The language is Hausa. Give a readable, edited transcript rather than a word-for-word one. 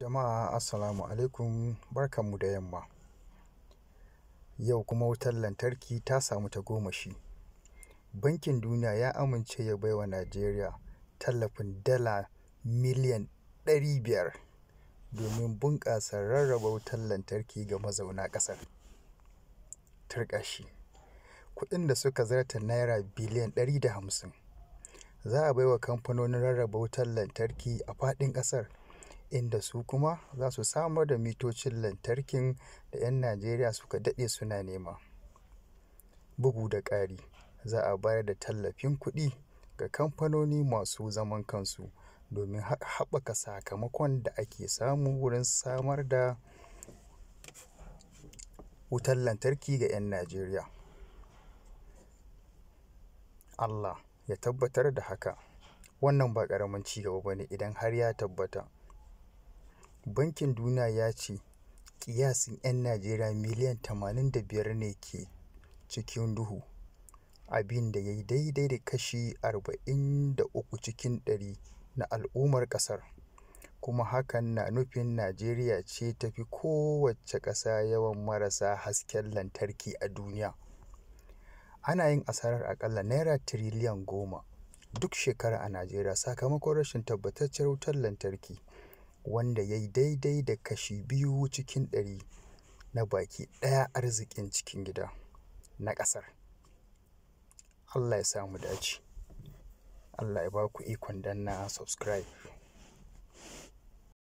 Jama'a assalamu alaikum, barkanmu da yamma. Yau kuma wutar lantarki ta samu tagomashi. Bankin Duniya ya amince ya baiwa Najeriya tallafin dala miliyan 500 domin bunƙasa rarraba wutar lantarki ga mazauna ƙasar. Turƙashi, kuɗin da suka zarta Naira biliyan 150 za a baiwa kamfanonin rarraba wutar lantarki a faɗin ƙasar, inda su kuma za su samar da mitocin lantarkin da 'yan Najeriya suka daɗe suna nema. Bugu da ƙari, za a bayar da tallafin kuɗi ga kamfanoni masu zaman kansu domin haɓaka sakamakon da ake samu wurin samar da wutar lantarki ga 'yan Najeriya. Allah ya tabbatar da haka. Wannan ba ƙaramin ci gaba ba ne idan har ya tabbata. Bankin Duniya ya ce ƙiyasin 'yan Najeriya miliyan 85 ne ke cikin duhu, abin da ya yi daidai da kashi 43 cikin 100 na al'ummar ƙasar, kuma hakan na nufin Najeriya ce ta fi kowace ƙasa yawan marasa hasken lantarki a duniya. Ana yin asarar aƙalla Naira tiriliyan 10 duk shekara a Najeriya sakamakon rashin tabbataccen wutar lantarki, wanda ya yi daidai da kashi 2 cikin 100 na baki ɗaya arzikin cikin gida na ƙasar. Allah ya sa mu dace. Allah ya ba ku ikon danna subscribe.